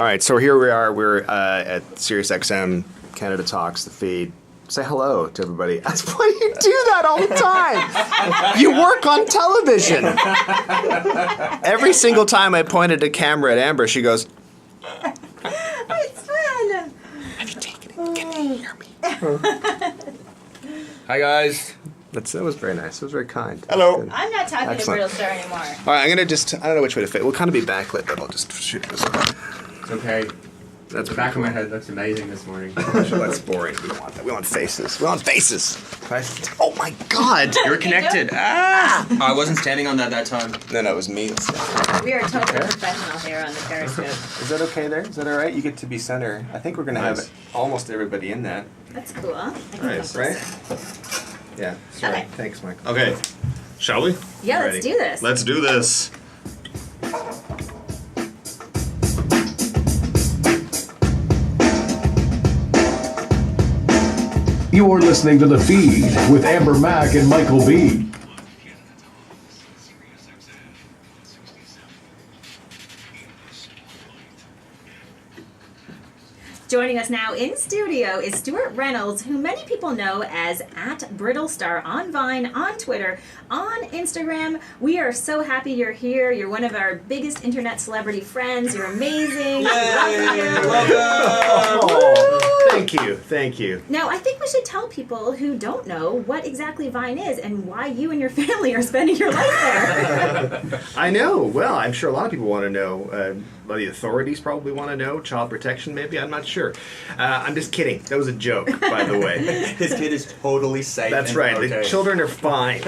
All right, so here we are. We're at SiriusXM Canada Talks, the feed. Say hello to everybody. That's why you do that all the time. You work on television. Every single time I pointed a camera at Amber, she goes, It's fun. have you taken it? Can they hear me? Hi guys. That was very nice. It was very kind. Hello. I'm not talking Excellent. to Brittlestar anymore. All right, I'm going to I don't know which way to fit. We'll kind of be backlit, but I'll just shoot this way. It's okay. That's The back of my head looks amazing this morning. That's boring. We don't want that. We want faces. We want faces. Oh my God. You were connected. Ah! Oh, I wasn't standing on that time. No, it was me. We are totally professional here on the Periscope. Is that okay there? Is that all right? You get to be center. I think we're going to have almost everybody in that. That's cool. I can Nice, help right? this. Yeah. Sorry. Okay. Thanks, Michael. Okay, shall we? Yeah, Ready. let's do this. Let's do this. You are listening to The Feed with Amber Mack and Michael B. Joining us now in studio is Stuart Reynolds, who many people know as @Brittlestar on Vine, on Twitter, on Instagram. We are so happy you're here. You're one of our biggest internet celebrity friends. You're amazing. We love you. Oh, thank you. Thank you. Now, I think we should tell people who don't know what exactly Vine is and why you and your family are spending your life there. I know. Well, I'm sure a lot of people want to know. The authorities probably want to know. Child protection, maybe. I'm not sure. I'm just kidding. That was a joke, by the way. His kid is totally safe. That's and right. Okay. The children are fine.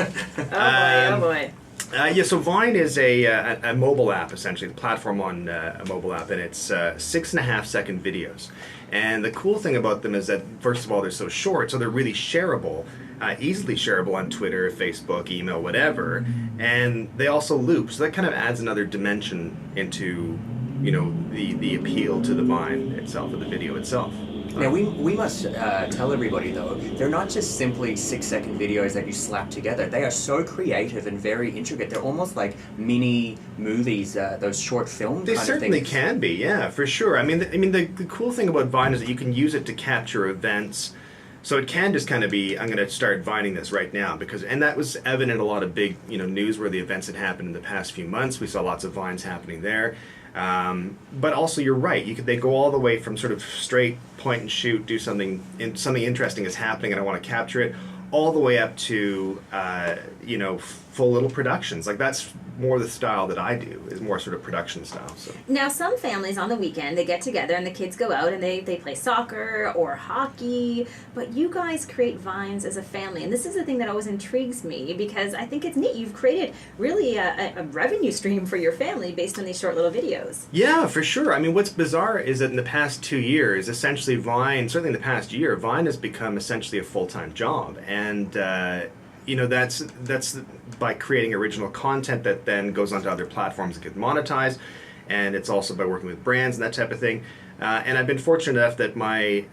Oh boy. Yeah, so Vine is a mobile app, essentially, the platform on a mobile app, and it's 6.5 second videos. And the cool thing about them is that, first of all, they're so short, so they're really shareable, easily shareable on Twitter, Facebook, email, whatever. And they also loop, so that kind of adds another dimension into, the appeal to the Vine itself, or the video itself. Now we must tell everybody though, they're not just simply 6-second videos that you slap together. They are so creative and very intricate. They're almost like mini movies, those short film They kind certainly of things. can be, yeah, for sure. I mean, the cool thing about Vine is that you can use it to capture events. So it can just kind of be, I'm going to start Vining this right now, and that was evident in a lot of big, newsworthy events that happened in the past few months. We saw lots of Vines happening there. But also, you're right. They go all the way from sort of straight point and shoot, do something interesting is happening, and I want to capture it, all the way up to full little productions. Like that's more the style that I do, is more sort of production style. So Now, some families on the weekend, they get together and the kids go out and they play soccer or hockey, but you guys create Vines as a family. And this is the thing that always intrigues me because I think it's neat. You've created really a revenue stream for your family based on these short little videos. yeah, for sure. I mean, what's bizarre is that in the past 2 years, essentially Vine, certainly in the past year, Vine has become essentially a full-time job. And, that's by creating original content that then goes onto other platforms that get monetized. And it's also by working with brands and that type of thing. And I've been fortunate enough that my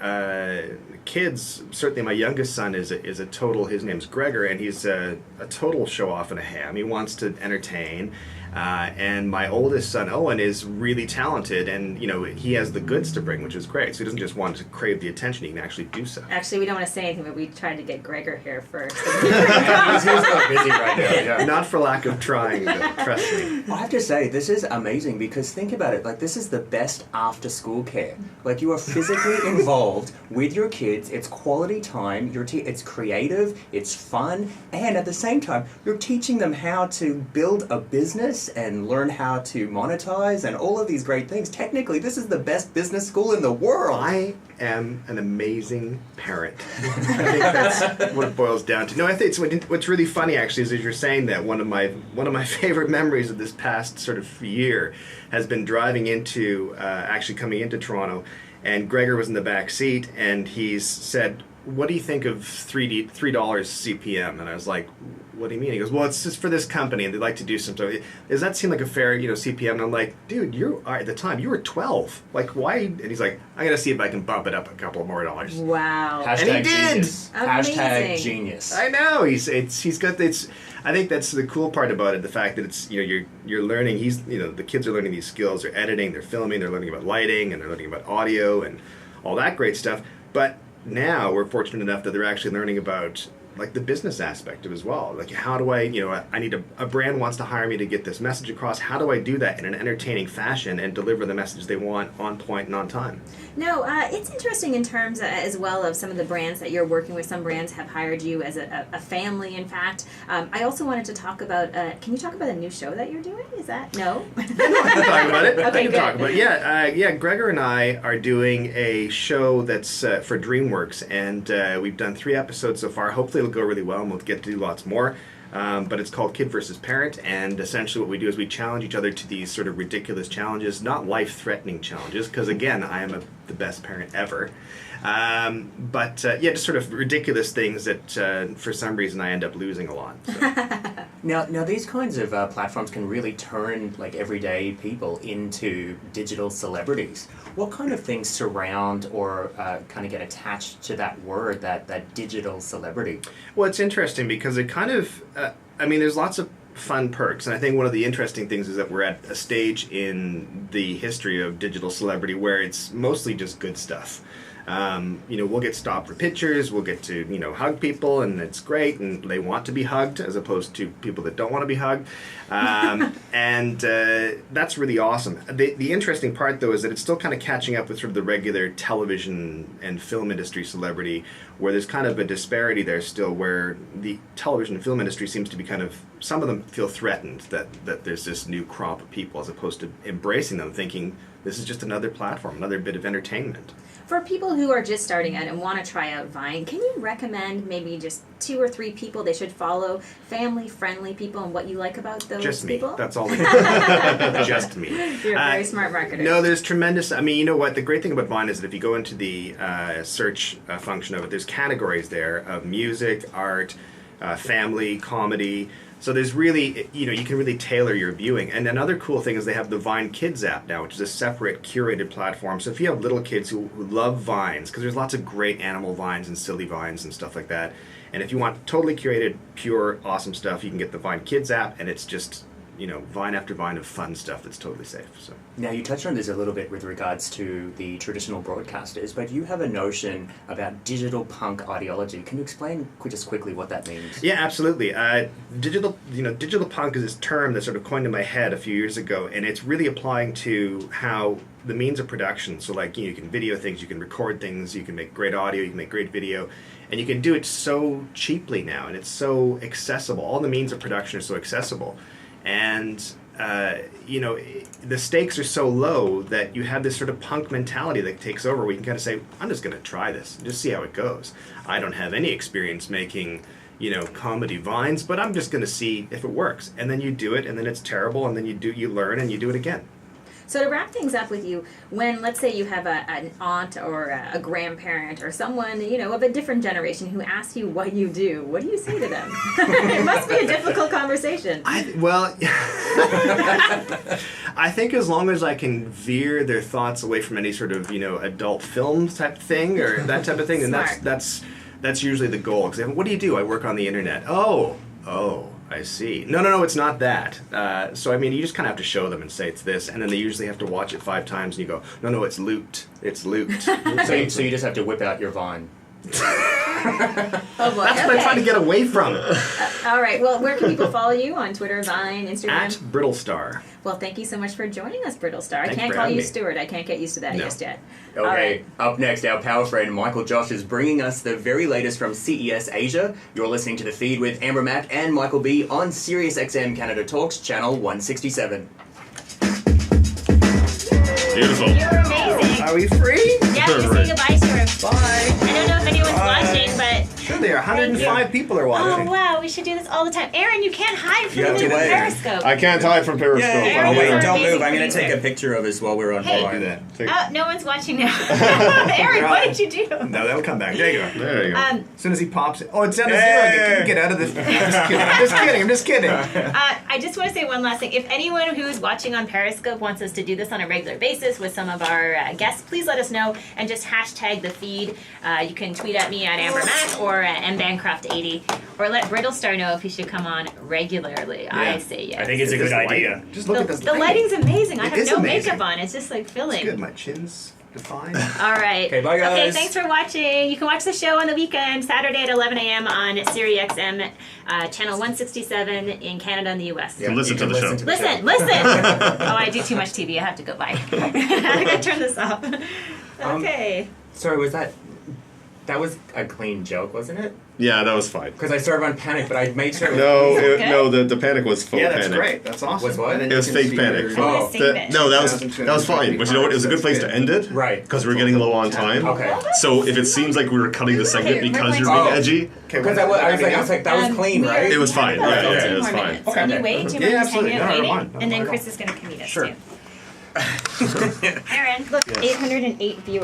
kids, certainly my youngest son is a total, his name's Gregor, and he's a total show-off and a ham. He wants to entertain. And my oldest son, Owen, is really talented, and he has the goods to bring, which is great. So he doesn't just want to crave the attention; he can actually do so. Actually, we don't want to say anything, but we tried to get Gregor here first. He's so busy right now. Yeah. Not for lack of trying, but trust me. I have to say, this is amazing because think about it, like this is the best after-school care. Like you are physically involved with your kids, it's quality time, it's creative, it's fun, and at the same time, you're teaching them how to build a business and learn how to monetize and all of these great things. Technically, this is the best business school in the world. I am an amazing parent. I think that's what it boils down to. No, I think what's really funny actually is as you're saying that one of my favorite memories of this past sort of year has been driving into actually coming into Toronto, and Gregor was in the back seat, and he's said, what do you think of $3 CPM? And I was like, what do you mean? He goes, well, it's just for this company, and they'd like to do some stuff. Does that seem like a fair, CPM? And I'm like, dude, at the time, you were 12. Like, why? And he's like, I got to see if I can bump it up a couple more dollars. Wow. Hashtag And he did! genius. Amazing. Hashtag genius. I know. He's got this. I think that's the cool part about it. The fact that it's you're learning. The kids are learning these skills. They're editing. They're filming. They're learning about lighting, and they're learning about audio and all that great stuff. But now we're fortunate enough that they're actually learning about like the business aspect of it as well. Like, how do I need a brand wants to hire me to get this message across. How do I do that in an entertaining fashion and deliver the message they want on point and on time? No, it's interesting in terms as well of some of the brands that you're working with. Some brands have hired you as a family, in fact. I also wanted to talk about, can you talk about a new show that you're doing? Is that, no? I can talk about it. Okay, I can good. talk about it. Yeah, Gregor and I are doing a show that's for DreamWorks, and we've done 3 episodes so far. Hopefully it'll go really well, and we'll get to do lots more. But it's called Kid versus Parent, and essentially what we do is we challenge each other to these sort of ridiculous challenges, not life-threatening challenges, because again, I am the best parent ever. But just sort of ridiculous things that for some reason I end up losing a lot. So. Now these kinds of platforms can really turn like everyday people into digital celebrities. What kind of things surround or kind of get attached to that word, that digital celebrity? Well, it's interesting because it kind of, there's lots of fun perks, and I think one of the interesting things is that we're at a stage in the history of digital celebrity where it's mostly just good stuff. We'll get stopped for pictures, we'll get to, hug people, and it's great, and they want to be hugged as opposed to people that don't want to be hugged. And that's really awesome. The interesting part, though, is that it's still kind of catching up with sort of the regular television and film industry celebrity, where there's kind of a disparity there still, where the television and film industry seems to be kind of, some of them feel threatened that there's this new crop of people, as opposed to embracing them, thinking this is just another platform, another bit of entertainment. For people who are just starting out and want to try out Vine, can you recommend maybe just 2 or 3 people they should follow, family-friendly people, and what you like about those just me. people? That's all they do. Just me. You're a very smart marketer. No, there's tremendous. You know what? The great thing about Vine is that if you go into the search function of it, there's categories there of music, art, family, comedy. So there's really, you can really tailor your viewing. And another cool thing is they have the Vine Kids app now, which is a separate curated platform. So if you have little kids who love vines, because there's lots of great animal vines and silly vines and stuff like that. And if you want totally curated, pure, awesome stuff, you can get the Vine Kids app, and it's just, vine after vine of fun stuff that's totally safe. So Now, you touched on this a little bit with regards to the traditional broadcasters, but you have a notion about digital punk ideology. Can you explain just quickly what that means? Yeah, absolutely. Digital punk is this term that sort of coined in my head a few years ago, and it's really applying to how the means of production. So, like, you can video things, you can record things, you can make great audio, you can make great video, and you can do it so cheaply now, and it's so accessible. All the means of production are so accessible. And, the stakes are so low that you have this sort of punk mentality that takes over where you can kind of say, I'm just going to try this and just see how it goes. I don't have any experience making, comedy vines, but I'm just going to see if it works. And then you do it, and then it's terrible, and then you learn, and you do it again. So to wrap things up with you, when, let's say you have an aunt or a grandparent or someone, of a different generation who asks you what you do you say to them? It must be a difficult conversation. I think as long as I can veer their thoughts away from any sort of, adult film type thing or that type of thing, then that's usually the goal. Because what do you do? I work on the internet. Oh, I see. No, it's not that. So, you just kind of have to show them and say it's this, and then they usually have to watch it 5 times, and you go, no, it's looped. It's looped. So you just have to whip out your Vine. Oh boy. That's what I'm trying to get away from. All right. Well, where can people follow you? On Twitter, Vine, Instagram? At Brittlestar. Well, thank you so much for joining us, Brittlestar. I Thanks can't for call having you me. Stuart. I can't get used to that just yet. Okay, All right. Up next, our power friend Michael Josh is bringing us the very latest from CES Asia. You're listening to The Feed with Amber Mack and Michael B on SiriusXM Canada Talks, channel 167. Beautiful. You're amazing. Are we free? Yeah, just say goodbye to her. Bye. I don't know if anyone's watching, but Look there, 105 people are watching. Oh wow, we should do this all the time. Aaron, you can't hide from You have the to wait. Periscope. I can't hide from Periscope. Yay. Aaron, Oh, wait, you're don't amazing move. I'm going to producer. take a picture of us while we're on Hey. Do that. Oh, no one's watching now. Aaron, what did you do? No, that'll come back. There you go. There you go. As soon as he pops it. Oh, it's down to 0 again. Get out of this. I'm just kidding. I just want to say one last thing. If anyone who's watching on Periscope wants us to do this on a regular basis with some of our guests, please let us know and just hashtag the feed. You can tweet at me at AmberMac or at mbancroft80 or let Brittlestar know if he should come on regularly. I say yes. I think it's a good idea. Just look at this The lighting's amazing. I It have is no amazing. makeup on. It's just like filling. Good. My chin's defined. All right. Okay, bye, guys. Okay, thanks for watching. You can watch the show on the weekend, Saturday at 11 a.m. on Siri XM, channel 167 in Canada and the U.S. Yeah. Listen you to can the show. Listen. Oh, I do too much TV. I have to go bye. I gotta turn this off. Okay. Sorry, that was a clean joke, wasn't it? Yeah, that was fine. Because I started on panic, but I made sure it was No, the panic was full Yeah, that's panic. great. That's awesome. Was what? And then It was you can fake see panic. your- Oh. Save it. No, that was fine. But you know what? It was a good place to end it. Right. Because we're getting low on time. Okay. So if it seems like we were cutting the segment because you're being Oh. edgy, Okay, Because I was like, that was clean, we are- right? It was fine. About Yeah, 15 it was more fine. minutes. Okay. Can you wait? Do you Yeah, mind just hanging absolutely. out No, I don't waiting? mind. And then Not at Chris all. is going to commute us Sure. too. Aaron, look, 808 viewers.